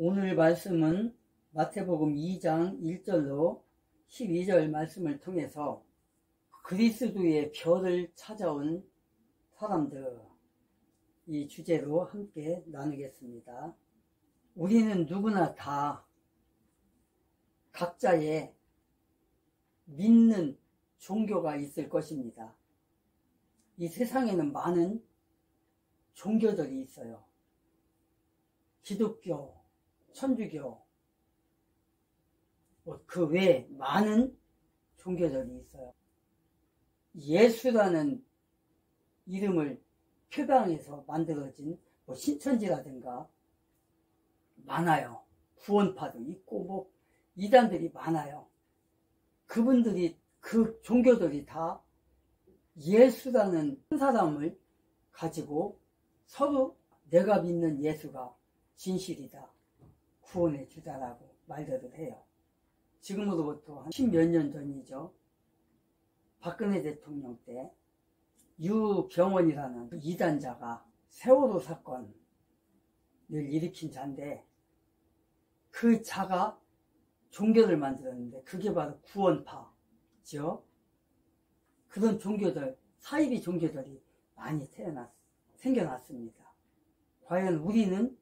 오늘 말씀은 마태복음 2장 1절로 12절 말씀을 통해서 그리스도의 별을 찾아온 사람들, 이 주제로 함께 나누겠습니다. 우리는 누구나 다 각자의 믿는 종교가 있을 것입니다. 이 세상에는 많은 종교들이 있어요. 기독교, 천주교, 그 외에 많은 종교들이 있어요. 예수라는 이름을 표방해서 만들어진 신천지라든가 많아요. 구원파도 있고 이단들이 많아요. 그분들이, 그 종교들이 다 예수라는 한 사람을 가지고 서로 내가 믿는 예수가 진실이다, 구원해 주다라고 말들을 해요. 지금으로부터 한 10몇 년 전이죠. 박근혜 대통령 때 유병원이라는 이단자가 세월호 사건을 일으킨 자인데, 그 자가 종교를 만들었는데 그게 바로 구원파죠. 그런 종교들, 사이비 종교들이 많이 생겨났습니다. 과연 우리는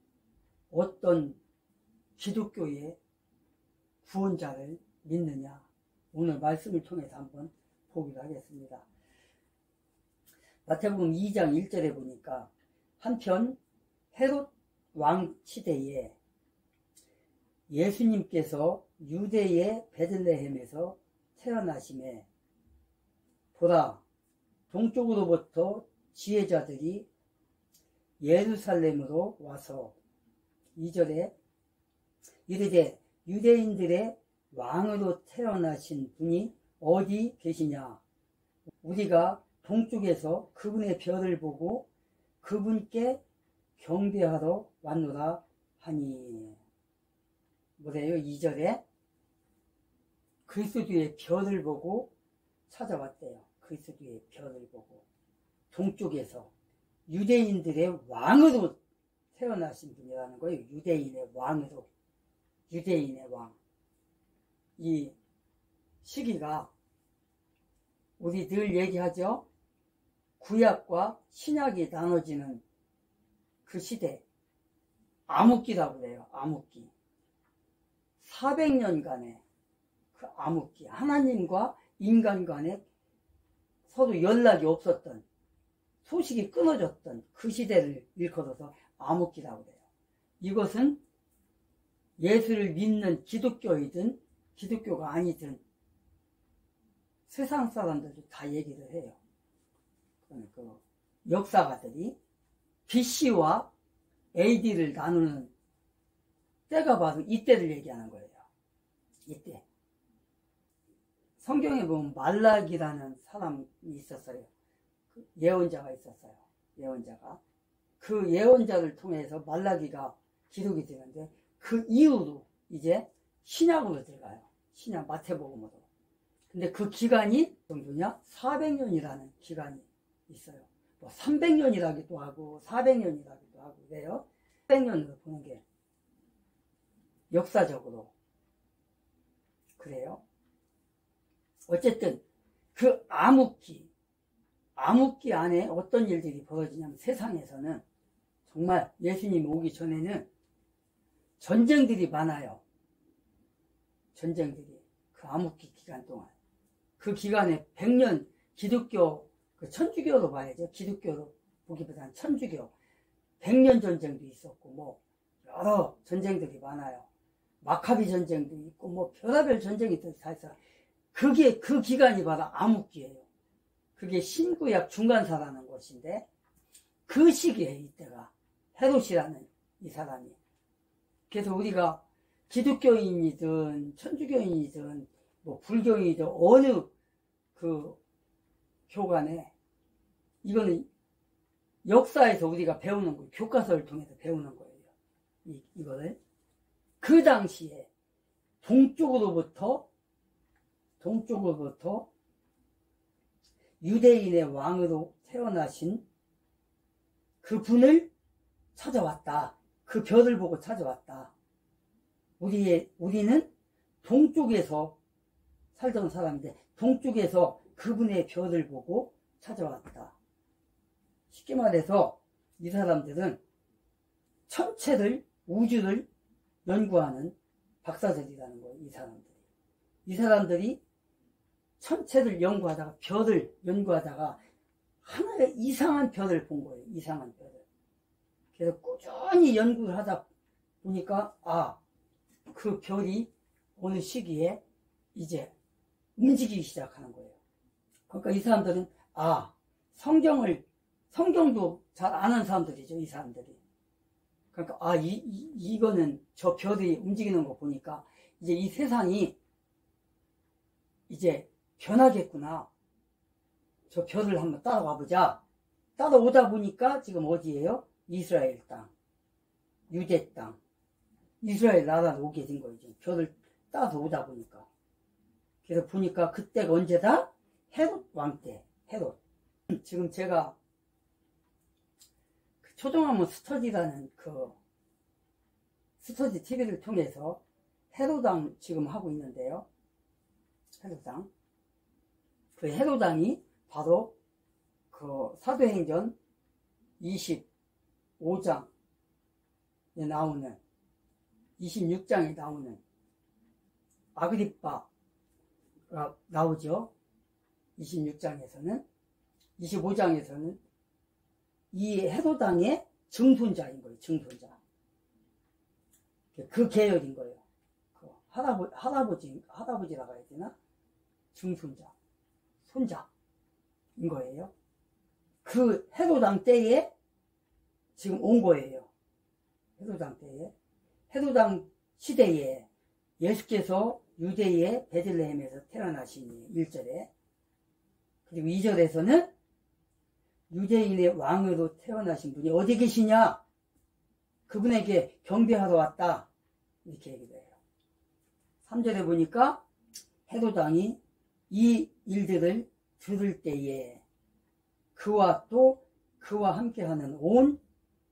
어떤 기독교의 구원자를 믿느냐, 오늘 말씀을 통해서 한번 보기로 하겠습니다. 마태복음 2장 1절에 보니까 한편 헤롯 왕 시대에 예수님께서 유대의 베들레헴에서 태어나심에 보라, 동쪽으로부터 지혜자들이 예루살렘으로 와서 2절에 이르되 유대인들의 왕으로 태어나신 분이 어디 계시냐? 우리가 동쪽에서 그분의 별을 보고 그분께 경배하러 왔노라 하니. 뭐래요? 2절에 그리스도의 별을 보고 찾아왔대요. 그리스도의 별을 보고 동쪽에서 유대인들의 왕으로 태어나신 분이라는 거예요. 유대인의 왕으로. 유대인의 왕. 이 시기가 우리 늘 얘기하죠. 구약과 신약이 나눠지는 그 시대, 암흑기라고 그래요. 암흑기. 400년간의 그 암흑기, 하나님과 인간 간에 서로 연락이 없었던, 소식이 끊어졌던 그 시대를 일컬어서 암흑기라고 그래요. 이것은 예수를 믿는 기독교이든 기독교가 아니든 세상 사람들도 다 얘기를 해요. 그 역사가들이 BC와 AD를 나누는 때가 바로 이때를 얘기하는 거예요. 이때. 성경에 보면 말락이라는 사람이 있었어요. 그 예언자가 있었어요. 예언자가. 그 예언자를 통해서 말라기가 기록이 되는데, 그 이후로 이제 신약으로 들어가요. 신약 마태복음으로. 근데 그 기간이 정도냐? 400년이라는 기간이 있어요. 300년이라기도 하고 400년이라기도 하고 그래요. 400년으로 보는 게 역사적으로 그래요. 어쨌든 그 암흑기 안에 어떤 일들이 벌어지냐면, 세상에서는 정말 예수님 오기 전에는 전쟁들이 많아요. 전쟁들이. 그 암흑기 기간 동안. 그 기간에 100년 기독교, 그 천주교로 봐야죠. 기독교로 보기보다는 천주교. 100년 전쟁도 있었고, 여러 전쟁들이 많아요. 마카비 전쟁도 있고, 별의별 전쟁이 다 있어요. 그게, 그 기간이 바로 암흑기예요. 그게 신구약 중간사라는 것인데, 그 시기에 이때가 헤롯이라는 이 사람이. 그래서 우리가 기독교인이든 천주교인이든 불교인이든 어느 그 교간에, 이거는 역사에서 우리가 배우는 거예요. 교과서를 통해서 배우는 거예요. 이거를. 그 당시에 동쪽으로부터 유대인의 왕으로 태어나신 그 분을 찾아왔다. 그 별을 보고 찾아왔다. 우리는 동쪽에서 살던 사람인데 동쪽에서 그분의 별을 보고 찾아왔다. 쉽게 말해서 이 사람들은 천체를, 우주를 연구하는 박사들이라는 거예요. 이 사람들이 천체를 연구하다가, 별을 연구하다가 하나의 이상한 별을 본 거예요. 이상한 별을. 그래서 꾸준히 연구를 하다 보니까 그 별이 어느 시기에 이제 움직이기 시작하는 거예요. 그러니까 이 사람들은 성경도 잘 아는 사람들이죠. 이 사람들이. 그러니까 이거는 저 별이 움직이는 거 보니까 이제 이 세상이 이제 변하겠구나. 저 별을 한번 따라가 보자. 따라오다 보니까 지금 어디예요? 이스라엘 땅, 유대 땅, 이스라엘 나라로 오게 된 거예요. 별을 따라서 오다 보니까. 그래서 보니까 그때가 언제다? 헤롯 왕 때. 헤롯. 지금 제가 초종하면 스터디라는 그 스터디 TV를 통해서 헤롯왕 지금 하고 있는데요. 헤롯왕. 그 헤롯왕이 바로 그 사도행전 25장에 나오는 26장에 나오는 아그리빠가 나오죠. 26장에서는 25장에서는 이 헤롯왕의 증손자인 거예요. 증손자. 그 계열인 거예요. 그 할아버지라고 해야 되나? 증손자, 손자인 거예요. 그 헤롯왕 때에 지금 온 거예요. 헤롯왕 때에. 헤롯왕 시대에 예수께서 유대의 베들레헴에서 태어나신 1절에, 그리고 2절에서는 유대인의 왕으로 태어나신 분이 어디 계시냐? 그분에게 경배하러 왔다. 이렇게 얘기를 해요. 3절에 보니까 헤롯왕이 이 일들을 들을 때에 그와 함께하는 온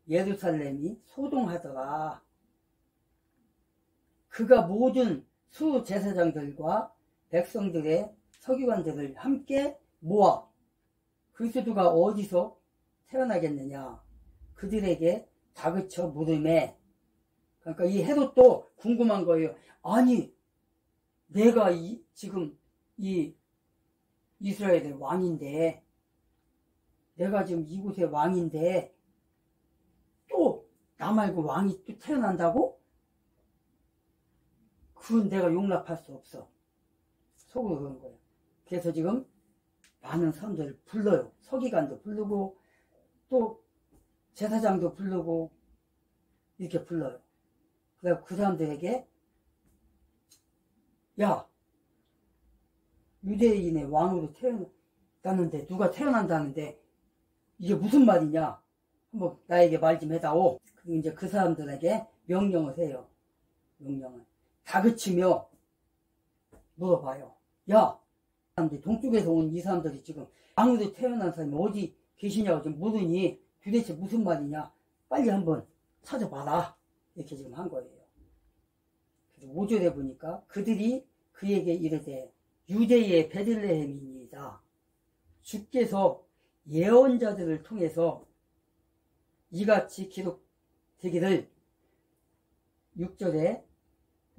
예루살렘이 소동하더라. 그가 모든 수제사장들과 백성들의 서기관들을 함께 모아 그리스도가 어디서 태어나겠느냐 그들에게 다그쳐 물으매. 그러니까 이 헤롯도 궁금한 거예요. 아니 내가 지금 이 이스라엘의 왕인데, 내가 지금 이곳의 왕인데 또 나 말고 왕이 또 태어난다고? 그건 내가 용납할 수 없어. 속으로 그런 거예요. 그래서 지금 많은 사람들을 불러요. 서기관도 부르고 또 제사장도 부르고 이렇게 불러요. 그래서 그 사람들에게 야, 유대인의 왕으로 태어났다는데, 누가 태어난다는데 이게 무슨 말이냐? 한번 나에게 말 좀 해다오. 그리고 이제 그 사람들에게 명령을 해요. 명령을. 다그치며 물어봐요. 야, 사람들이 동쪽에서 온 이 사람들이 지금 왕으로 태어난 사람이 어디 계시냐고 지금 물으니 도대체 무슨 말이냐? 빨리 한번 찾아봐라. 이렇게 지금 한 거예요. 그래서 5절에 보니까 그들이 그에게 이르되 유대의 베들레헴입니다. 주께서 예언자들을 통해서 이같이 기록되기를 6절에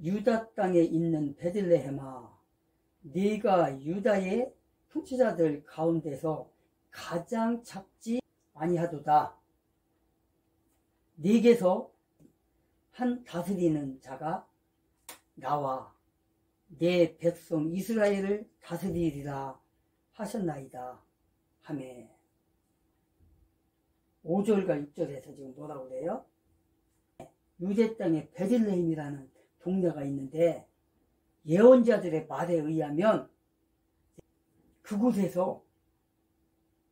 유다 땅에 있는 베들레헴아, 네가 유다의 통치자들 가운데서 가장 작지 아니하도다. 네게서 한 다스리는 자가 나와 내 백성 이스라엘을 다스리리라 하셨나이다 하매. 5절과 6절에서 지금 뭐라고 그래요? 유대 땅에 베들레헴이라는 동네가 있는데 예언자들의 말에 의하면 그곳에서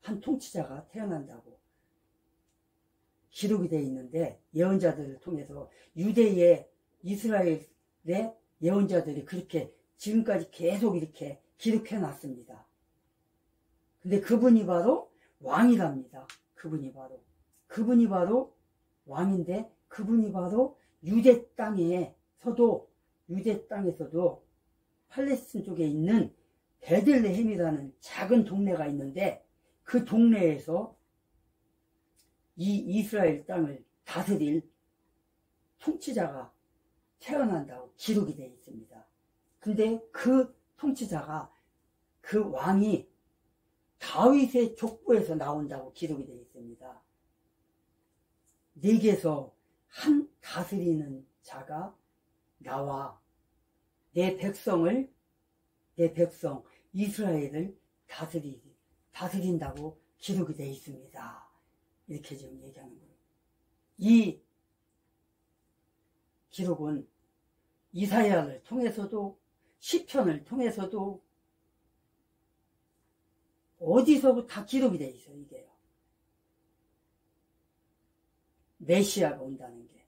한 통치자가 태어난다고 기록이 되어 있는데, 예언자들을 통해서 유대의 이스라엘의 예언자들이 그렇게 지금까지 계속 이렇게 기록해 놨습니다. 근데 그분이 바로 왕이랍니다. 그분이 바로 왕인데, 그분이 바로 유대 땅에서 땅에서도, 유대 땅에서도 팔레스틴 쪽에 있는 베들레헴이라는 작은 동네가 있는데, 그 동네에서 이 이스라엘 땅을 다스릴 통치자가 태어난다고 기록이 되어 있습니다. 근데 그 통치자가, 그 왕이 다윗의 족보에서 나온다고 기록이 되어 있습니다. 네게서 한 다스리는 자가 나와 내 백성 이스라엘을 다스린다고 기록이 되어 있습니다. 이렇게 지금 얘기하는 거예요. 이 기록은 이사야를 통해서도, 시편을 통해서도, 어디서부터 다 기록이 되어 있어요. 이게요. 메시아가 온다는 게,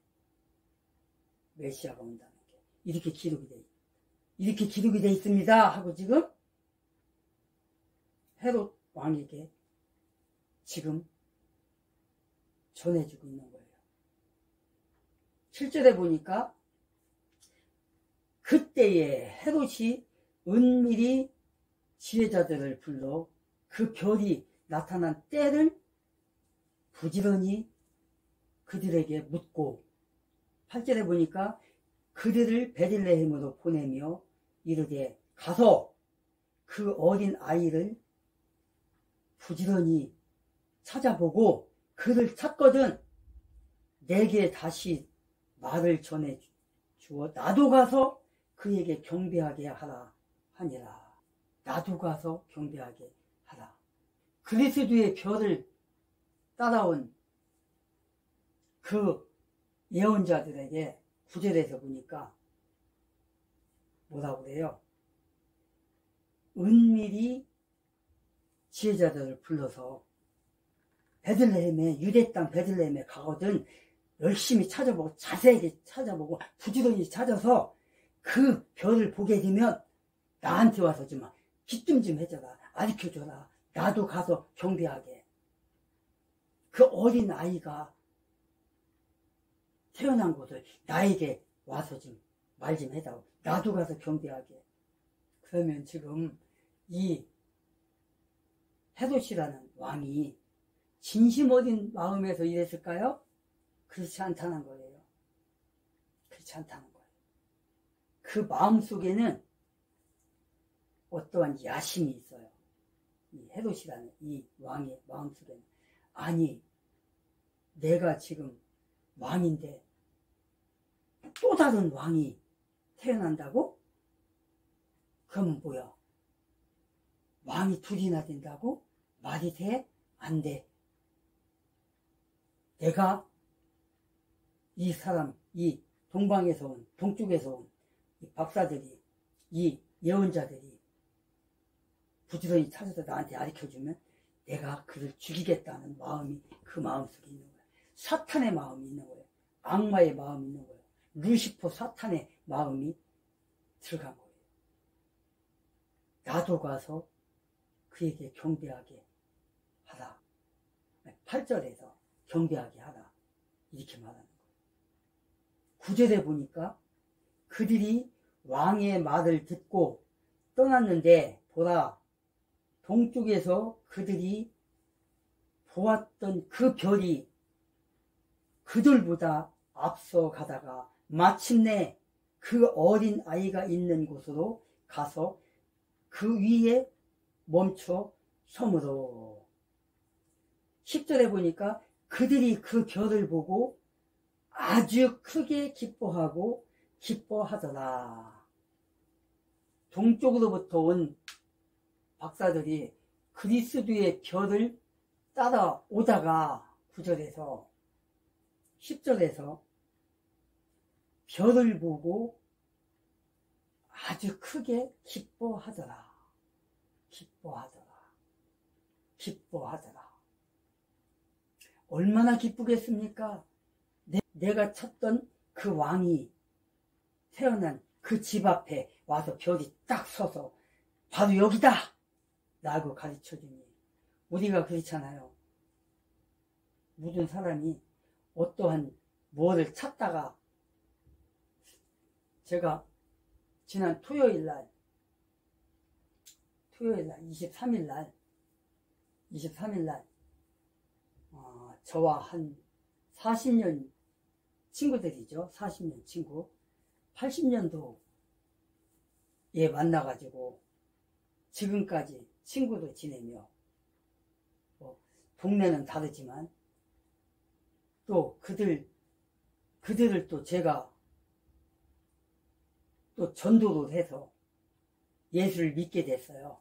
이렇게 기록이 되어 있습니다 하고 지금 헤롯 왕에게 지금 전해주고 있는 거예요. 7절에 보니까 그때에 헤롯이 은밀히 지혜자들을 불러 그 별이 나타난 때를 부지런히 그들에게 묻고, 8절에 보니까 그들을 베들레헴으로 보내며 이르되 가서 그 어린 아이를 부지런히 찾아보고 그를 찾거든 내게 다시 말을 전해 주어 나도 가서 그에게 경배하게 하라 하니라. 나도 가서 경배하게 하라. 그리스도의 별을 따라온 그 예언자들에게 9절에서 보니까 뭐라고 그래요? 은밀히 지혜자들을 불러서 베들레헴에, 유대 땅 베들레헴에 가거든 열심히 찾아보고, 자세하게 찾아보고, 부지런히 찾아서 그 별을 보게 되면 나한테 와서 좀 기쁨 좀 해줘라, 가르쳐줘라. 나도 가서 경배하게. 그 어린 아이가 태어난 곳을 나에게 와서 좀 말 좀 해다오. 나도 가서 경배하게. 그러면 지금 이 헤롯이라는 왕이 진심 어린 마음에서 이랬을까요? 그렇지 않다는 거예요. 그렇지 않다는 거예요. 그 마음 속에는 어떠한 야심이 있어요. 이 헤롯이라는 이 왕의 마음 속에는. 아니, 내가 지금 왕인데 또 다른 왕이 태어난다고? 그럼 뭐야? 왕이 둘이나 된다고? 말이 돼? 안 돼. 내가 이 사람, 이 동방에서 온, 동쪽에서 온 이 박사들이, 이 예언자들이 부지런히 찾아서 나한테 가르쳐주면 내가 그를 죽이겠다는 마음이 그 마음속에 있는 거야. 사탄의 마음이 있는 거예요. 악마의 마음이 있는 거예요. 루시퍼 사탄의 마음이 들어간 거예요. 나도 가서 그에게 경배하게 하라. 8절에서 경배하게 하라. 이렇게 말하는 거예요. 9절에 보니까 그들이 왕의 말을 듣고 떠났는데 보라, 동쪽에서 그들이 보았던 그 별이 그들보다 앞서 가다가 마침내 그 어린 아이가 있는 곳으로 가서 그 위에 멈춰 서므로. 10절에 보니까 그들이 그 별을 보고 아주 크게 기뻐하더라. 동쪽으로부터 온 박사들이 그리스도의 별을 따라오다가 9절에서 10절에서 별을 보고 아주 크게 기뻐하더라. 얼마나 기쁘겠습니까? 내가 찾던 그 왕이 태어난 그 집 앞에 와서 별이 딱 서서 바로 여기다! 라고 가르쳐주니. 우리가 그렇잖아요. 모든 사람이 어떠한 무엇을 찾다가 제가 지난 토요일날 23일날 저와 한 40년 친구들이죠. 40년 친구 80년도에 만나가지고 지금까지 친구도 지내며 동네는 다르지만 또 그들을 또 제가 또 전도를 해서 예수를 믿게 됐어요.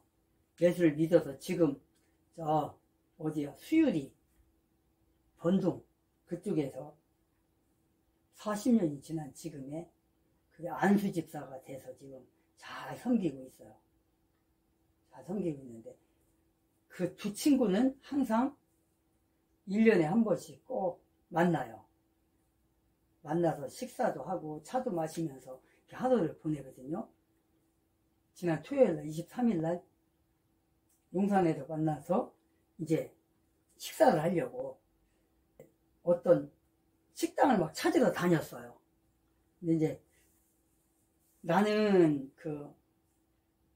예수를 믿어서 지금 어디야 수유리 번둥 그쪽에서 40년이 지난 지금에 그 안수 집사가 돼서 지금 잘 섬기고 있어요. 잘 섬기고 있는데 그 두 친구는 항상 1년에 한 번씩 꼭 만나요. 만나서 식사도 하고 차도 마시면서 이렇게 하루를 보내거든요. 지난 토요일날 23일날 용산에서 만나서 이제 식사를 하려고 어떤 식당을 막 찾으러 다녔어요. 근데 이제 나는 그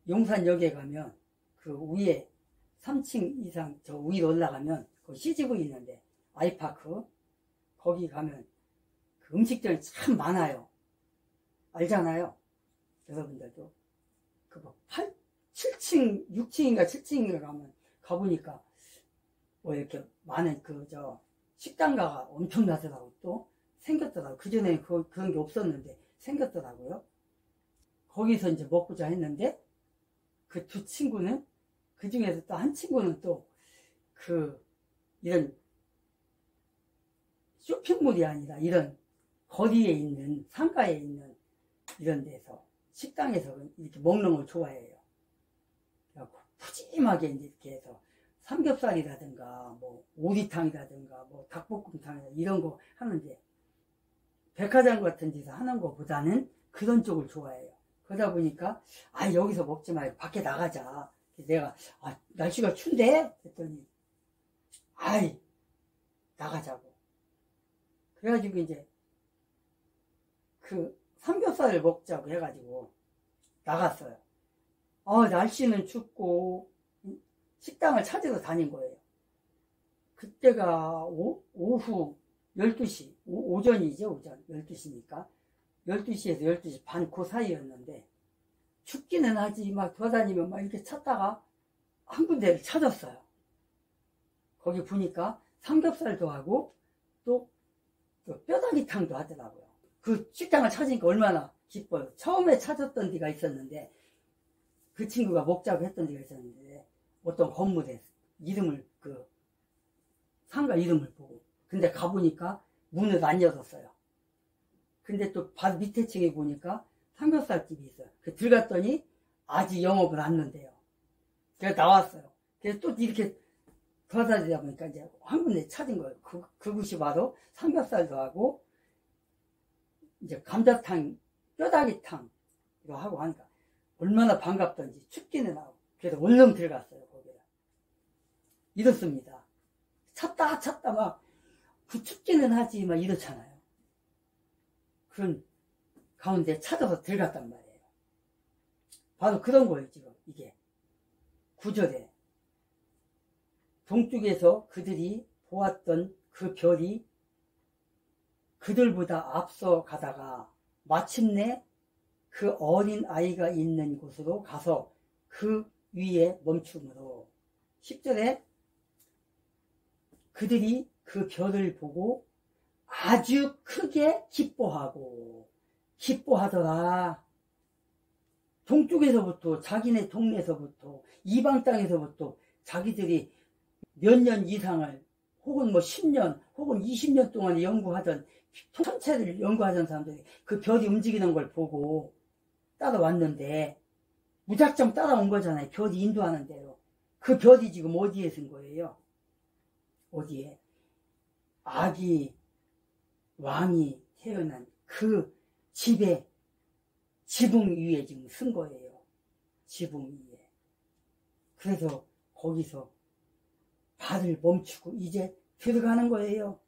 용산역에 가면 그 위에 3층 이상 저 위로 올라가면 그 CGV 있는데 아이파크 거기 가면 그 음식점이 참 많아요. 알잖아요. 여러분들도 그 뭐 7층 6층인가 7층인가 가보니까 뭐 이렇게 많은 그 식당가가 엄청나더라고. 또 생겼더라고. 그전에 그런 게 없었는데 생겼더라고요. 거기서 이제 먹고자 했는데 그 두 친구는 그 중에서 또 한 친구는 또 이런 쇼핑몰이 아니라 이런 거리에 있는 상가에 있는 이런 데서 식당에서 이렇게 먹는 걸 좋아해요. 푸짐하게 이렇게 해서 삼겹살이라든가 뭐 오리탕이라든가 뭐 닭볶음탕이라든가 이런 거 하는데 백화점 같은 데서 하는 것보다는 그런 쪽을 좋아해요. 그러다 보니까 여기서 먹지 말고 밖에 나가자. 내가 날씨가 춘데 했더니 나가자고. 그래가지고 이제 그 삼겹살을 먹자고 해가지고 나갔어요. 날씨는 춥고 식당을 찾으러 다닌 거예요. 그때가 오후 12시 오전이죠. 오전 12시니까 12시에서 12시 반 그 사이였는데 춥기는 하지 막 돌아다니면 막 이렇게 찾다가 한 군데를 찾았어요. 거기 보니까 삼겹살도 하고 또 뼈다귀탕도 하더라고요. 그 식당을 찾으니까 얼마나 기뻐요. 처음에 찾았던 데가 있었는데 그 친구가 먹자고 했던 데가 있었는데 어떤 건물에 이름을 상가 이름을 보고 근데 가보니까 문을 안 열었어요. 근데 또 바로 밑에 층에 보니까 삼겹살집이 있어요. 들어갔더니 아직 영업을 안 한대요. 그래서 나왔어요. 그래서 또 이렇게 돌아다니다 보니까 이제 한 군데 찾은 거예요. 그곳이 바로 삼겹살도 하고 이제 감자탕, 뼈다귀탕 이거 하고 하니까 얼마나 반갑던지 춥기는 하고 그래서 얼른 들어갔어요. 거기에 이렇습니다. 찾다 막 춥기는 하지 막 이렇잖아요. 그런 가운데 찾아서 들어갔단 말이에요. 바로 그런 거예요. 지금 이게 구절에 동쪽에서 그들이 보았던 그 별이 그들보다 앞서 가다가 마침내 그 어린 아이가 있는 곳으로 가서 그 위에 멈춤으로 10절에 그들이 그 별을 보고 아주 크게 기뻐하더라. 동쪽에서부터 자기네 동네에서부터 이방 땅에서부터 자기들이 몇 년 이상을 혹은 뭐 10년 혹은 20년 동안 연구하던 천체를 연구하던 사람들이 그 별이 움직이는 걸 보고 따라왔는데 무작정 따라온 거잖아요. 별이 인도하는 대로. 그 별이 지금 어디에 쓴 거예요? 어디에? 아기 왕이 태어난 그 집에 지붕 위에 지금 쓴 거예요. 지붕 위에. 그래서 거기서 발을 멈추고 이제 들어가는 거예요.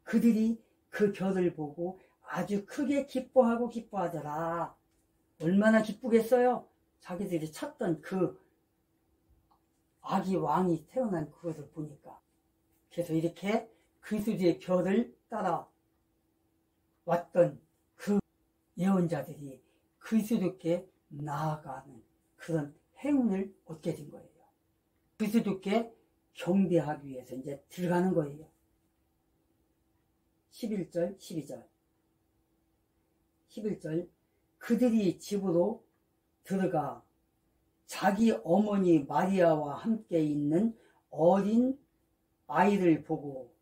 그들이 그 별을 보고 아주 크게 기뻐하더라. 얼마나 기쁘겠어요? 자기들이 찾던 그 아기 왕이 태어난 그것을 보니까. 그래서 이렇게 그리스도의 별을 따라 왔던 그 예언자들이 그리스도께 나아가는 그런 행운을 얻게 된 거예요. 그리스도께 경배하기 위해서 이제 들어가는 거예요. 11절, 12절. 11절. 그들이 집으로 들어가 자기 어머니 마리아와 함께 있는 어린 아이를 보고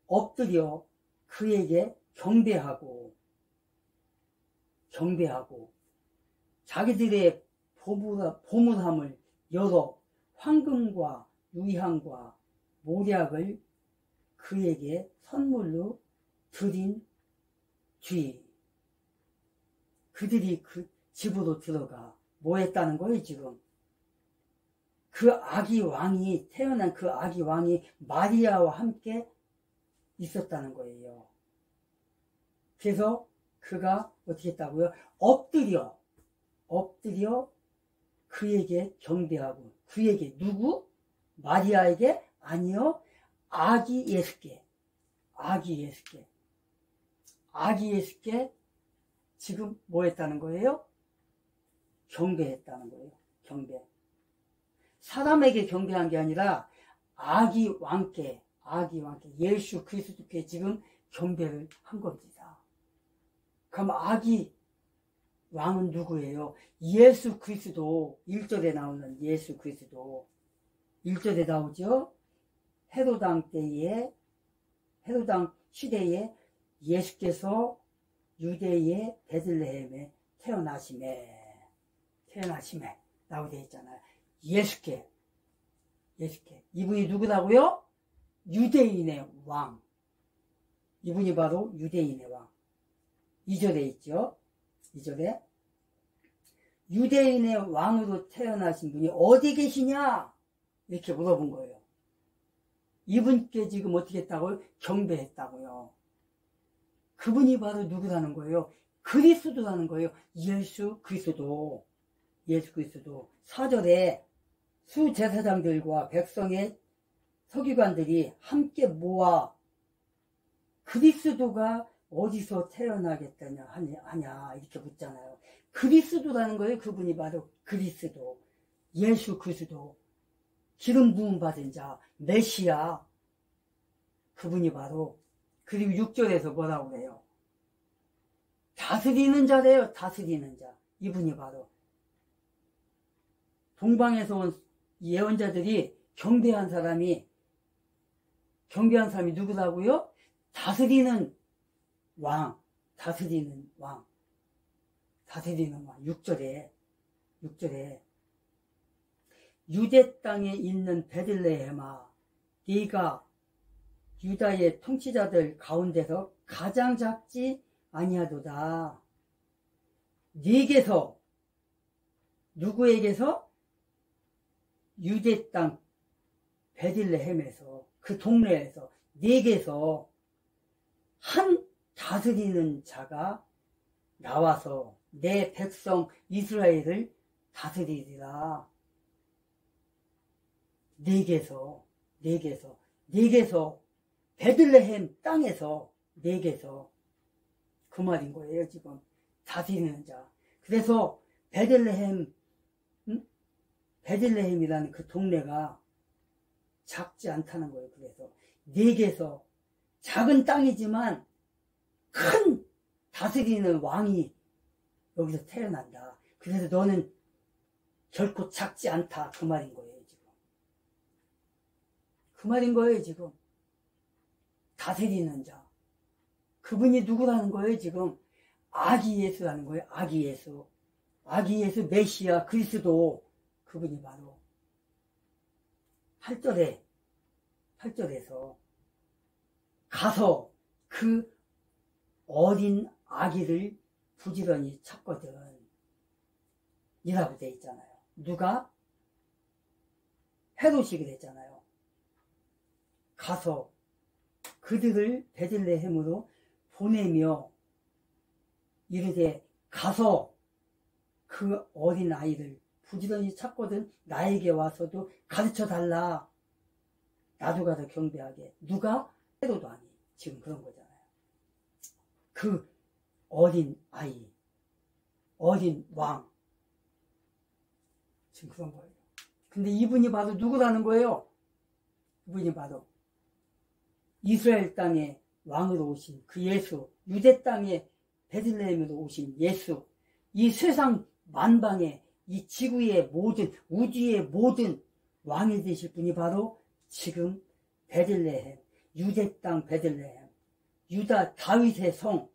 엎드려 그에게 경배하고 자기들의 보물함을 열어 황금과 유향과 모략을 그에게 선물로 드린 뒤 그들이 그 집으로 들어가 뭐 했다는 거예요 지금? 그 아기 왕이 태어난 그 아기 왕이 마리아와 함께 있었다는 거예요. 그래서 그가 어떻게 했다고요? 엎드려 그에게 경배하고 그에게 누구? 마리아에게? 아니요. 아기 예수께 지금 뭐 했다는 거예요? 경배했다는 거예요. 경배. 사람에게 경배한 게 아니라 아기 왕께 예수 그리스도께 지금 경배를 한 겁니다. 그럼 아기 왕은 누구예요? 예수 그리스도. 1절에 나오는 예수 그리스도. 1절에 나오죠? 헤로당 시대에 예수께서 유대의 베들레헴에 태어나심에 라고 되어 있잖아요. 예수께. 이분이 누구라고요? 유대인의 왕. 이분이 바로 유대인의 왕. 2절에 있죠. 2절에 유대인의 왕으로 태어나신 분이 어디 계시냐? 이렇게 물어본 거예요. 이분께 지금 어떻게 했다고요? 경배했다고요. 그분이 바로 누구라는 거예요? 그리스도라는 거예요. 예수 그리스도. 4절에 수제사장들과 백성의 서기관들이 함께 모아 그리스도가 어디서 태어나겠다냐 하냐 이렇게 묻잖아요. 그리스도라는 거예요. 그분이 바로 그리스도. 예수 그리스도. 기름 부음 받은 자 메시아. 그분이 바로. 그리고 6절에서 뭐라고 그래요? 다스리는 자래요. 다스리는 자. 이분이 바로 동방에서 온 예언자들이 경배한 사람이 누구라고요? 다스리는 왕. 6절에 유대 땅에 있는 베들레헴아, 네가 유다의 통치자들 가운데서 가장 작지 아니하도다. 네게서, 누구에게서? 유대 땅 베들레헴에서, 그 동네에서, 네게서 한 다스리는 자가 나와서 내 백성 이스라엘을 다스리리라. 네게서 베들레헴 땅에서 네게서 그 말인 거예요. 지금 다스리는 자. 그래서 베들레헴이라는 그 동네가 작지 않다는 거예요. 그래서 네게서 작은 땅이지만 큰 다스리는 왕이 여기서 태어난다. 그래서 너는 결코 작지 않다. 그 말인 거예요. 그 말인 거예요. 지금 다스리는 자. 그분이 누구라는 거예요. 지금 아기 예수라는 거예요. 아기 예수 메시아 그리스도. 그분이 바로 8절에서 가서 그 어린 아기를 부지런히 찾거든 이라고 돼 있잖아요. 누가? 헤롯이 그랬잖아요. 가서 그들을 베들레헴으로 보내며 이르되 가서 그 어린 아이를 부지런히 찾거든 나에게 와서도 가르쳐 달라. 나도 가서 경배하게. 누가? 헤로도 아니. 지금 그런 거잖아요. 그 어린 아이, 어린 왕. 지금 그런 거예요. 근데 이분이 바로 누구라는 거예요? 이분이 바로 이스라엘 땅에 왕으로 오신 그 예수, 유대 땅에 베들레헴으로 오신 예수, 이 세상 만방에 이 지구의 모든, 우주의 모든 왕이 되실 분이 바로 지금 베들레헴, 유대 땅 베들레헴, 유다 다윗의 성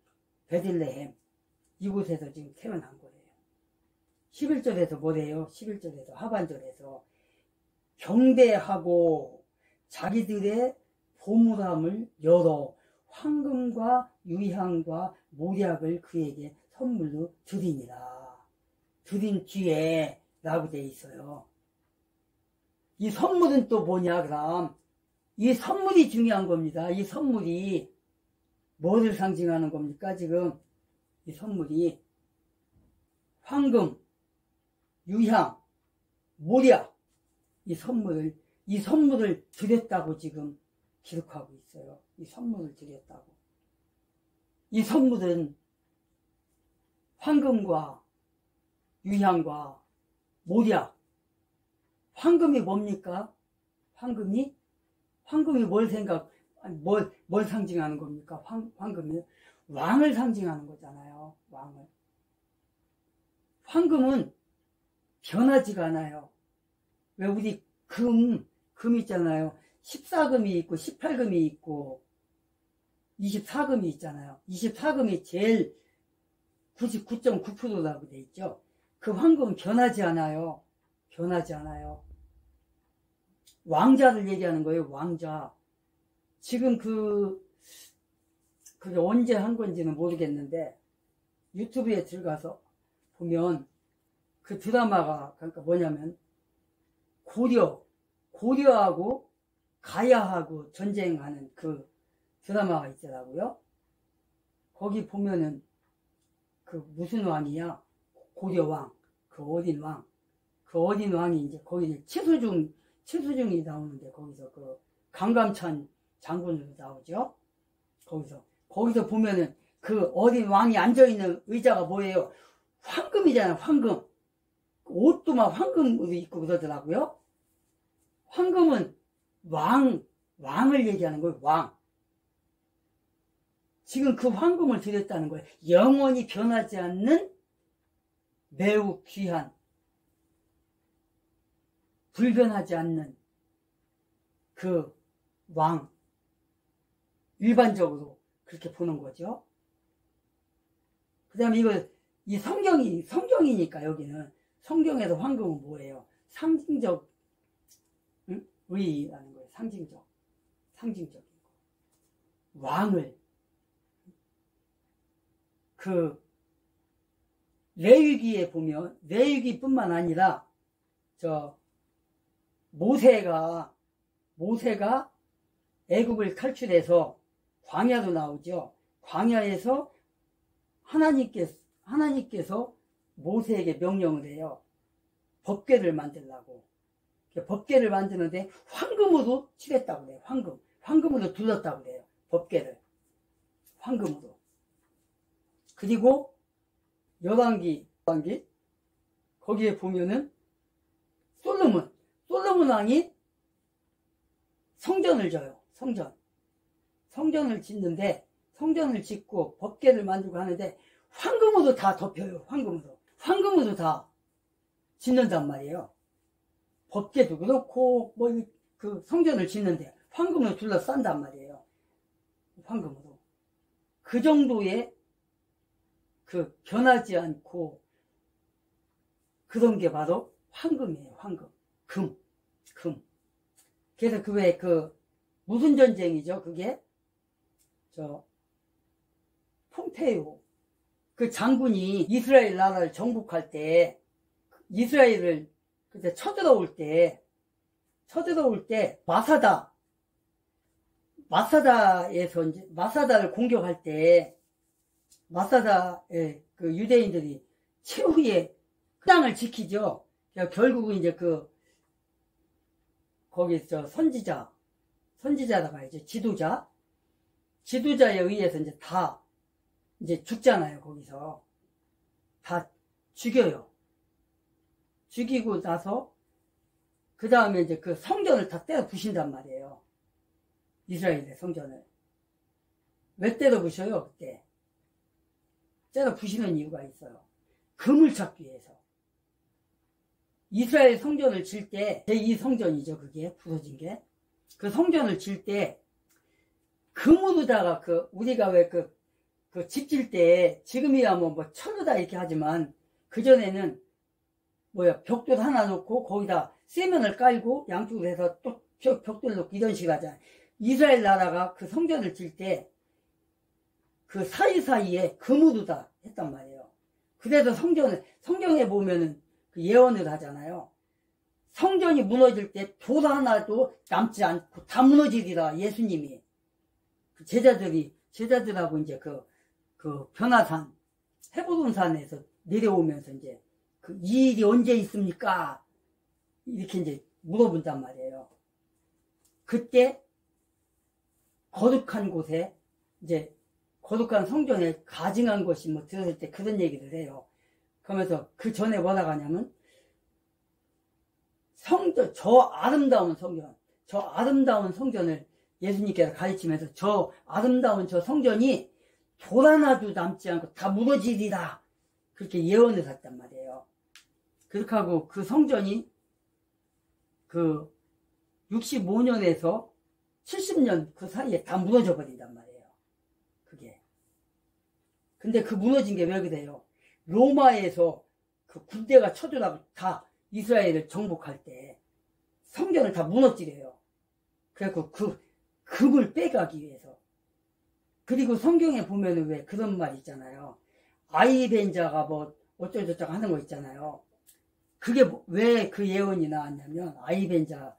베들레헴, 이곳에서 지금 태어난 거예요. 11절에서 뭐래요? 11절에서 하반절에서 경배하고 자기들의 보물함을 열어 황금과 유향과 모략을 그에게 선물로 드리니라. 드린 뒤에 라고 되어 있어요. 이 선물은 또 뭐냐 그럼? 이 선물이 중요한 겁니다. 이 선물이 뭐를 상징하는 겁니까? 지금 이 선물이 황금, 유향, 모략, 이 선물을 드렸다고 지금 기록하고 있어요. 이 선물을 드렸다고. 이 선물은 황금과 유향과 모략. 황금이 뭡니까? 황금이 뭘 상징하는 겁니까? 황금이 왕을 상징하는 거잖아요. 왕을. 황금은 변하지가 않아요. 왜 우리 금 있잖아요. 14금이 있고 18금이 있고 24금이 있잖아요. 24금이 제일 99.9%라고 돼 있죠. 그 황금은 변하지 않아요. 변하지 않아요. 왕자를 얘기하는 거예요. 왕자. 지금 그게 언제 한 건지는 모르겠는데 유튜브에 들어가서 보면 그 드라마가 그러니까 뭐냐면 고려하고 가야하고 전쟁하는 그 드라마가 있더라고요. 거기 보면은 그 무슨 왕이야? 고려왕, 그 어린 왕이 이제 거기 최수중이 나오는데 거기서 그 강감찬 장군으로 나오죠. 거기서 보면은 그 어린 왕이 앉아있는 의자가 뭐예요? 황금이잖아요. 황금. 옷도 막 황금으로 입고 그러더라고요. 황금은 왕을 얘기하는 거예요. 왕. 지금 그 황금을 드렸다는 거예요. 영원히 변하지 않는 매우 귀한, 불변하지 않는 그 왕. 일반적으로 그렇게 보는 거죠. 그 다음에 이 성경이니까 여기는 성경에서 황금은 뭐예요? 상징적 의의라는 거예요. 상징적인 거. 왕을 그 레위기에 보면 레위기뿐만 아니라 모세가 애굽을 탈출해서 광야로 나오죠. 광야에서 하나님께서 모세에게 명령을 해요. 법궤를 만들라고. 법궤를 만드는데 황금으로 칠했다고 그래요. 황금으로 둘렀다고 그래요. 법궤를. 황금으로. 그리고 열왕기 거기에 보면은 솔로몬 왕이 성전을 져요. 성전을 짓는데 성전을 짓고 법궤를 만들고 하는데 황금으로 다 덮여요. 황금으로 다 짓는단 말이에요. 법궤도 그렇고 그 성전을 짓는데 황금으로 둘러싼단 말이에요. 황금으로. 그 정도의 그 변하지 않고 그런 게 바로 황금이에요. 황금. 금. 그래서 무슨 전쟁이죠? 그게 폼페이오 그 장군이 이스라엘 나라를 정복할 때 이스라엘을 그때 쳐들어올 때 마사다에서 이제 마사다를 공격할 때 마사다의 그 유대인들이 최후의 땅을 지키죠. 결국은 이제 거기 선지자라고 하죠. 지도자에 의해서 이제 다 이제 죽잖아요. 거기서 다 죽여요. 죽이고 나서 그 다음에 이제 그 성전을 다 때려 부신단 말이에요. 이스라엘의 성전을. 왜 때려 부셔요? 그때 때려 부시는 이유가 있어요. 금을 찾기 위해서. 이스라엘 성전을 질 때, 제2성전이죠. 그게 부서진 게. 그 성전을 질 때 금으로다가 우리가 왜 집 질 때 지금이야 뭐 철로다 이렇게 하지만 그전에는 벽돌 하나 놓고 거기다 쇠면을 깔고 양쪽으로 해서 또 벽돌 놓고 이런 식으로 하잖아요. 이스라엘 나라가 그 성전을 질 때 그 사이사이에 금으로 다 했단 말이에요. 그래서 성경에 보면은 그 예언을 하잖아요. 성전이 무너질 때 돌 하나도 남지 않고 다 무너지리라. 예수님이 그 제자들하고 이제 그 변화산 헤브론산에서 내려오면서 이제 이 일이 언제 있습니까? 이렇게 이제 물어본단 말이에요. 그때 거룩한 곳에 이제 거룩한 성전에 가증한 것이 들었을 때 그런 얘기를 해요. 그러면서 그 전에 뭐라고 하냐면 저 아름다운 성전을 예수님께서 가르치면서 저 아름다운 저 성전이 돌 하나도 남지 않고 다 무너지리라. 그렇게 예언을 했단 말이에요. 그렇게 하고 그 성전이 65년에서 70년 그 사이에 다 무너져 버린단 말이에요. 그게. 근데 그 무너진 게 왜 그래요? 로마에서 그 군대가 쳐들어가고 다 이스라엘을 정복할 때 성전을 다 무너뜨려요. 그래서 그 금을 빼가기 위해서. 그리고 성경에 보면은 왜 그런 말 있잖아요. 아이벤자가 어쩌고저쩌고 하는 거 있잖아요. 그게 왜 그 예언이 나왔냐면 아이벤자가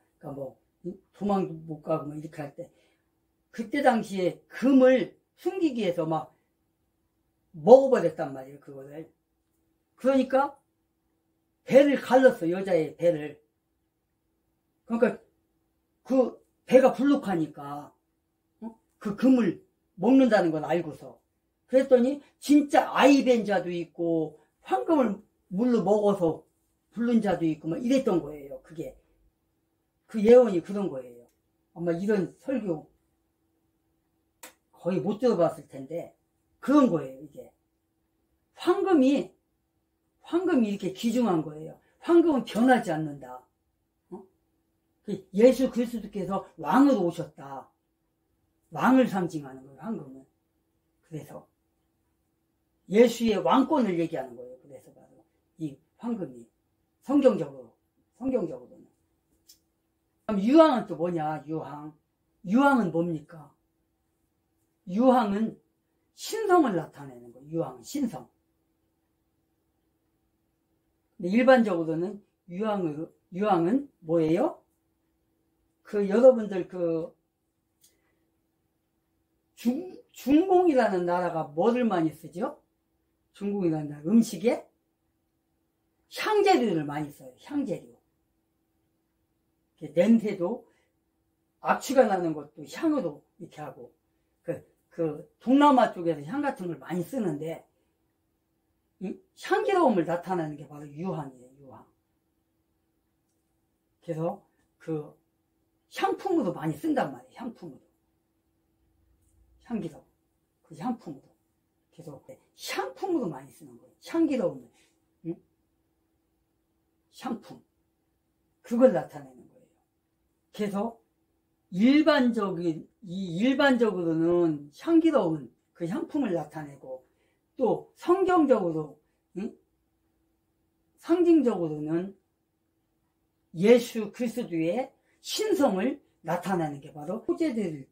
도망도 못 가고 이렇게 할 때 그때 당시에 금을 숨기기 위해서 막 먹어버렸단 말이에요. 그거를. 그러니까 배를 갈랐어. 여자의 배를. 그러니까 그 배가 불룩하니까 그 금을 먹는다는 걸 알고서 그랬더니 진짜 아이벤자도 있고 황금을 물로 먹어서 부른 자도 있고 막 이랬던 거예요. 그게 그 예언이 그런 거예요. 아마 이런 설교 거의 못 들어봤을 텐데 그런 거예요. 이게 황금이 이렇게 귀중한 거예요. 황금은 변하지 않는다. 예수 그리스도께서 왕으로 오셨다. 왕을 상징하는 거예요. 황금은. 그래서 예수의 왕권을 얘기하는 거예요. 그래서 바로 이 황금이 성경적으로는. 그럼 유황은 또 뭐냐? 유황은 뭡니까? 유황은 신성을 나타내는 거예요. 유황은 신성. 근데 일반적으로는 유황은 뭐예요? 여러분들 중공이라는 나라가 뭐를 많이 쓰죠? 중공이라는 나라 음식에 향재료를 많이 써요. 향재료. 냄새도 악취가 나는 것도 향으로 이렇게 하고 동남아 쪽에서 향 같은 걸 많이 쓰는데 향기로움을 나타내는 게 바로 유황이에요. 유황. 그래서 향품으로 많이 쓴단 말이에요. 향품으로. 향기로움. 향품으로. 그래서 향품으로 많이 쓰는 거예요. 향기로움을. 향품. 그걸 나타내는 거예요. 그래서 일반적으로는 향기로운 그 향품을 나타내고 또 성경적으로 상징적으로는 예수 그리스도의 신성을 나타내는 게 바로 소재 드릴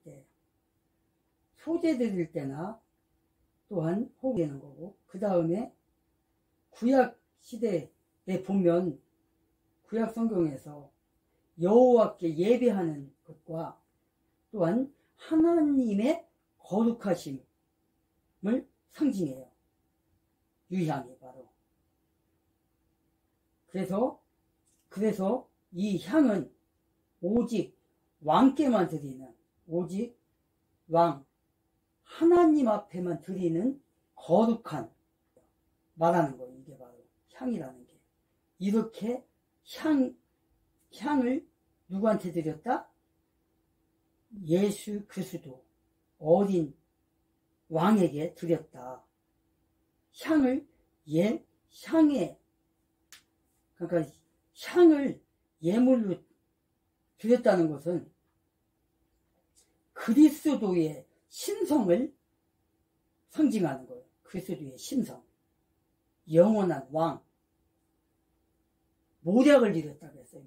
때나 또한 호되는 거고 그 다음에 구약 시대에 보면 구약 성경에서 여호와께 예배하는 것과 또한 하나님의 거룩하심을 상징해요. 유향이 바로. 그래서 이 향은 오직 왕께만 드리는, 오직 왕 하나님 앞에만 드리는 거룩한, 말하는 거예요. 이게 바로 향이라는 게. 이렇게 향을 누구한테 드렸다? 예수 그리스도 어린 왕에게 드렸다. 그러니까 향을 예물로 드렸다는 것은 그리스도의 신성을 상징하는 거예요. 그리스도의 신성, 영원한 왕, 모략을 드렸다고 했어요.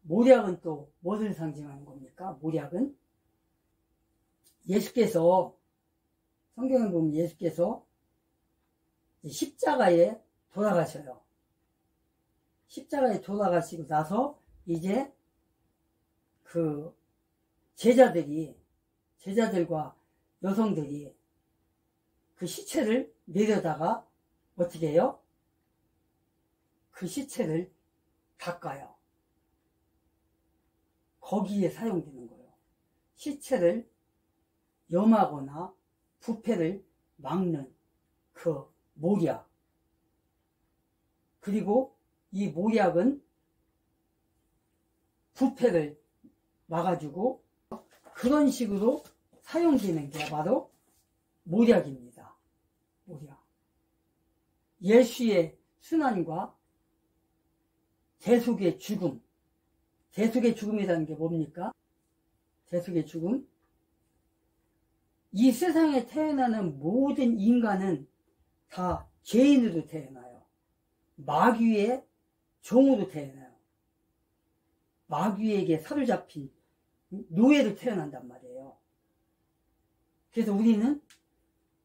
모략은 또 무엇을 상징하는 겁니까? 모략은 예수께서, 성경을 보면 예수께서 십자가에 돌아가셔요. 십자가에 돌아가시고 나서 이제 그 제자들과 여성들이 그 시체를 내려다가 어떻게 해요? 그 시체를 닦아요. 거기에 사용되는 거예요. 시체를 염하거나 부패를 막는 그 모략. 그리고 이 모략은 부패를 막아주고 그런 식으로 사용되는 게 바로 모략입니다. 모략. 예수의 순환과 대속의 죽음. 대속의 죽음이라는 게 뭡니까? 대속의 죽음. 이 세상에 태어나는 모든 인간은 다 죄인으로 태어나요. 마귀의 종으로 태어나요. 마귀에게 사로잡힌 노예로 태어난단 말이에요. 그래서 우리는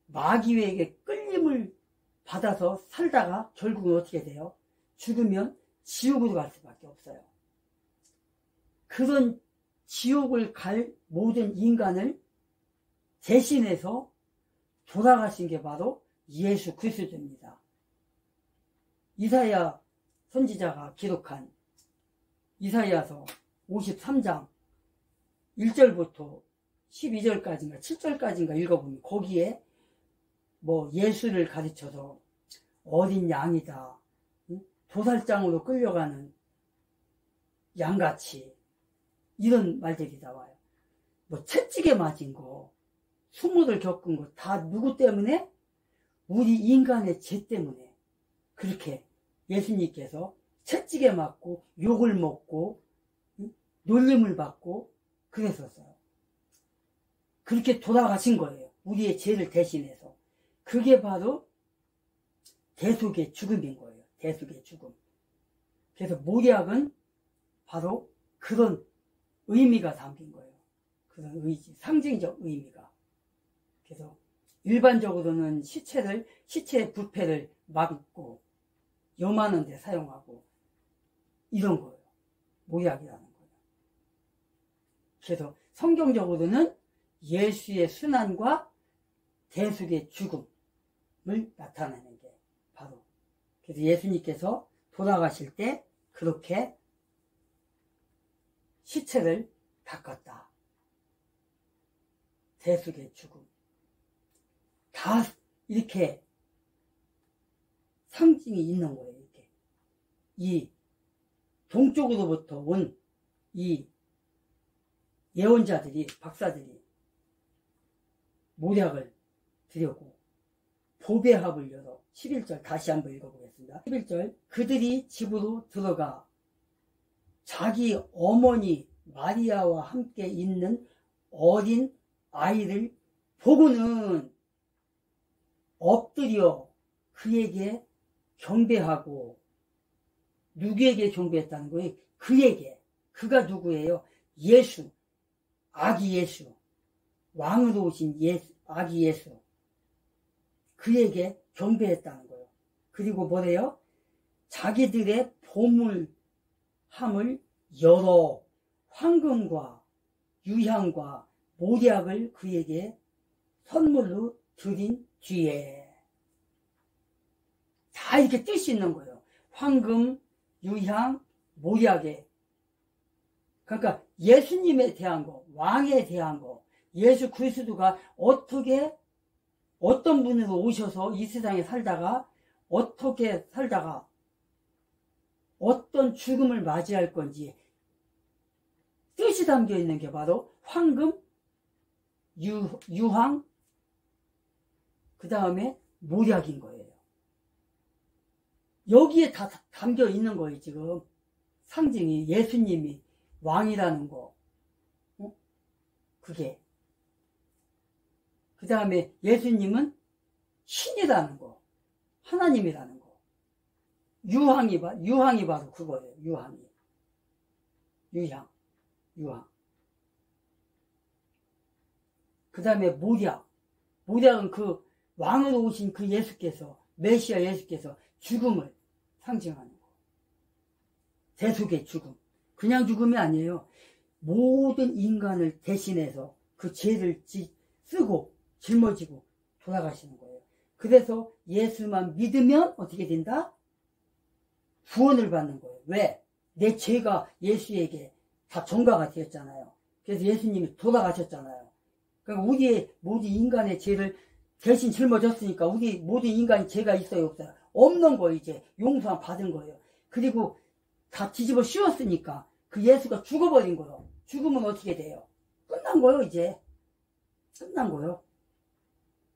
마귀에게 끌림을 받아서 살다가 결국은 어떻게 돼요? 죽으면 지옥으로 갈 수밖에 없어요. 그런 지옥을 갈 모든 인간을 대신해서 돌아가신 게 바로 예수 그리스도입니다. 이사야 선지자가 기록한 이사야서 53장 1절부터 12절까지인가 7절까지인가 읽어보면 거기에 뭐 예수를 가르쳐서 어린 양이다, 도살장으로 끌려가는 양같이 이런 말들이 나와요. 뭐 채찍에 맞은 거, 수모를 겪은 거 다 누구 때문에? 우리 인간의 죄 때문에 그렇게 예수님께서 채찍에 맞고 욕을 먹고 놀림을 받고 그랬었어요. 그렇게 돌아가신 거예요. 우리의 죄를 대신해서. 그게 바로 대속의 죽음인 거예요. 대속의 죽음. 그래서 모략은 바로 그런 의미가 담긴 거예요. 그런 의지, 상징적 의미가. 그래서 일반적으로는 시체의 부패를 막고 염하는 데 사용하고 이런 거예요. 모략이라는 거예요. 그래서 성경적으로는 예수의 순환과 대속의 죽음을 나타내는 게 바로. 그래서 예수님께서 돌아가실 때 그렇게 시체를 닦았다. 대속의 죽음. 다 이렇게 상징이 있는 거예요. 이렇게. 이 동쪽으로부터 온 이 예언자들이, 박사들이 모략을 드렸고 보배합을 열어 11절 다시 한번 읽어보겠습니다. 11절 그들이 집으로 들어가 자기 어머니 마리아와 함께 있는 어린 아이를 보고는 엎드려 그에게 경배하고, 누구에게 경배했다는 거예요? 그에게. 그가 누구예요? 예수, 아기 예수, 왕으로 오신 아기 예수. 그에게 경배했다는 거예요. 그리고 뭐래요? 자기들의 보물함을 열어 황금과 유향과 모략을 그에게 선물로 드린 뒤에. 다 이렇게 뜻이 있는 거예요. 황금, 유향, 모략에. 그러니까 예수님에 대한 거, 왕에 대한 거, 예수 그리스도가 어떻게 어떤 분으로 오셔서 이 세상에 살다가 어떻게 살다가 어떤 죽음을 맞이할 건지 뜻이 담겨 있는 게 바로 황금, 유황, 그 다음에 모략인 거예요. 여기에 다 담겨 있는 거예요. 지금 상징이 예수님이 왕이라는 거, 그게. 그 다음에 예수님은 신이라는 거, 하나님이라는 거. 유황이 바로 그거예요. 유향. 그 다음에 모략은 그 왕으로 오신 그 예수께서, 메시아 예수께서 죽음을 상징하는 거. 대속의 죽음. 그냥 죽음이 아니에요. 모든 인간을 대신해서 그 죄를 쓰고 짊어지고 돌아가시는 거예요. 그래서 예수만 믿으면 어떻게 된다? 구원을 받는 거예요. 왜? 내 죄가 예수에게 다 전가가 되었잖아요. 그래서 예수님이 돌아가셨잖아요. 그러니까 우리의 모든 인간의 죄를 대신 짊어졌으니까 우리 모든 인간이 죄가 있어요, 없어요? 없는 거예요. 이제 용서함 받은 거예요. 그리고 다 뒤집어 씌웠으니까 그 예수가 죽어버린 거예요. 죽으면 어떻게 돼요? 끝난 거예요. 이제 끝난 거예요.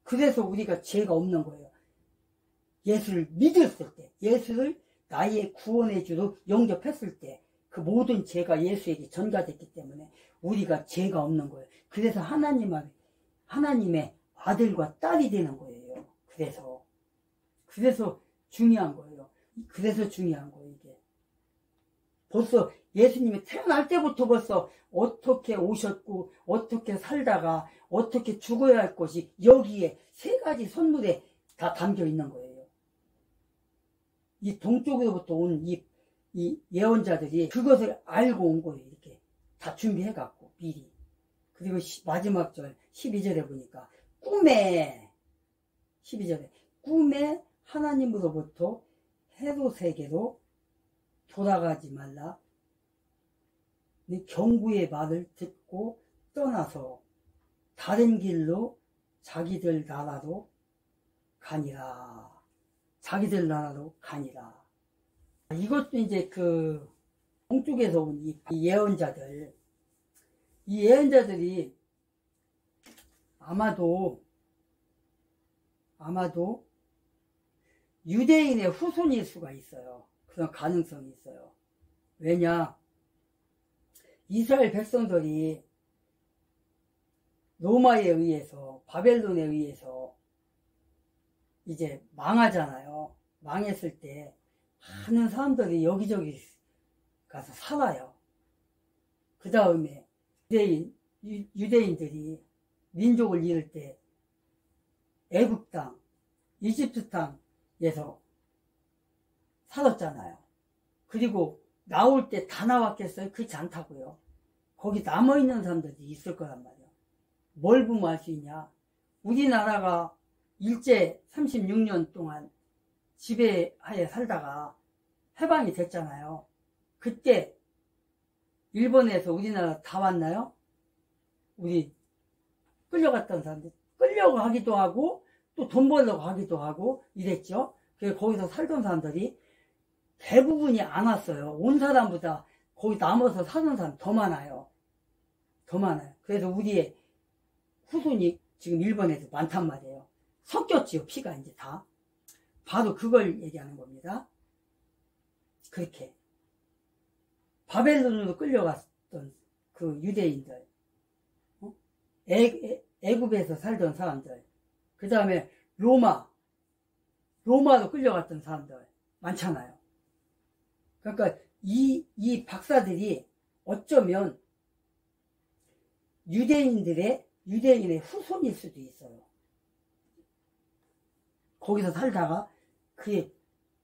그래서 우리가 죄가 없는 거예요. 예수를 믿었을 때, 예수를 나의 구원의 주로 영접했을 때 그 모든 죄가 예수에게 전가됐기 때문에 우리가 죄가 없는 거예요. 그래서 하나님의 아들과 딸이 되는 거예요. 그래서 중요한 거예요. 이게. 벌써 예수님이 태어날 때부터 벌써 어떻게 오셨고 어떻게 살다가 어떻게 죽어야 할 것이 여기에 세 가지 선물에 다 담겨 있는 거예요. 이 동쪽으로부터 온 이 예언자들이 그것을 알고 온 거예요. 이렇게 다 준비해 갖고 미리. 그리고 마지막 절 12절에 보니까 꿈에 12절에 꿈에 하나님으로부터 헤롯에게로 돌아가지 말라. 경고의 말을 듣고 떠나서 다른 길로 자기들 나라로 가니라. 이것도 이제 그 동쪽에서 온 이 예언자들이 아마도 유대인의 후손일 수가 있어요. 그런 가능성이 있어요. 왜냐? 이스라엘 백성들이 로마에 의해서, 바벨론에 의해서 이제 망하잖아요. 망했을 때 많은 사람들이 여기저기 가서 살아요. 그 다음에 유대인들이 민족을 잃을 때 애굽 땅, 이집트 땅에서 살았잖아요. 그리고 나올 때 다 나왔겠어요? 그렇지 않다고요. 거기 남아있는 사람들이 있을 거란 말이에요. 뭘 보면 알 수 있냐? 우리나라가 일제 36년 동안 지배하에 살다가 해방이 됐잖아요. 그때 일본에서 우리나라 다 왔나요? 우리 끌려갔던 사람들 끌려가기도 하고 또 돈 벌려고 하기도 하고 이랬죠. 그래서 거기서 살던 사람들이 대부분이 안 왔어요. 온 사람보다 거기 남아서 사는 사람 더 많아요. 그래서 우리의 후손이 지금 일본에서 많단 말이에요. 섞였지요. 피가 이제 다. 바로 그걸 얘기하는 겁니다. 그렇게 바벨론으로 끌려갔던 그 유대인들, 애굽에서 살던 사람들, 그 다음에 로마로 끌려갔던 사람들 많잖아요. 그러니까 이 박사들이 어쩌면 유대인의 후손일 수도 있어요. 거기서 살다가 그의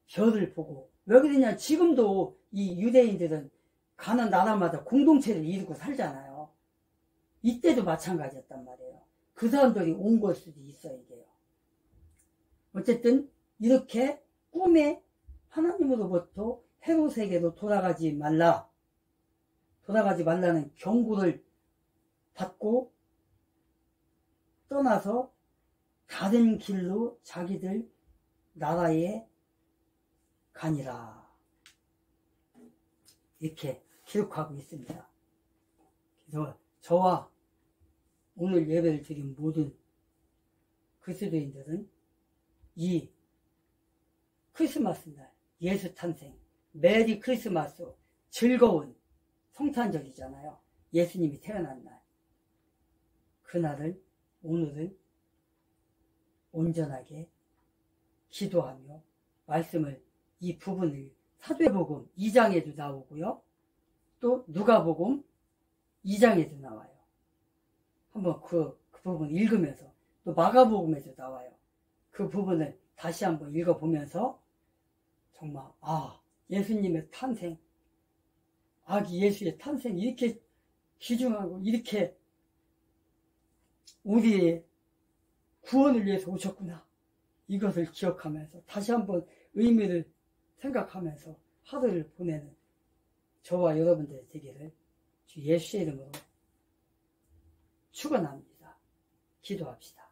별을 보고. 왜 그러냐? 지금도 이 유대인들은 가는 나라마다 공동체를 이루고 살잖아요. 이때도 마찬가지였단 말이에요. 그 사람들이 온 걸 수도 있어요, 이게요. 어쨌든 이렇게 꿈에 하나님으로부터 헤롯에게로 돌아가지 말라는 경고를 받고 떠나서 다른 길로 자기들 나라에 가니라. 이렇게 기록하고 있습니다. 그래서 저와 오늘 예배를 드린 모든 그리스도인들은 이 크리스마스 날, 예수 탄생, 메리 크리스마스, 즐거운 성탄절이잖아요. 예수님이 태어난 날. 그날을, 오늘은 온전하게 기도하며 말씀을, 이 부분을 사도행전 2장에도 나오고요. 또 누가복음 2장에도 나와요. 한번 그 부분 읽으면서, 또 마가복음에도 나와요. 그 부분을 다시 한번 읽어보면서 정말 예수님의 탄생, 아기 예수의 탄생이 이렇게 귀중하고 이렇게 우리의 구원을 위해서 오셨구나. 이것을 기억하면서 다시 한번 의미를 생각하면서 하루를 보내는 저와 여러분들의 되기를 주 예수의 이름으로 축원합니다. 기도합시다.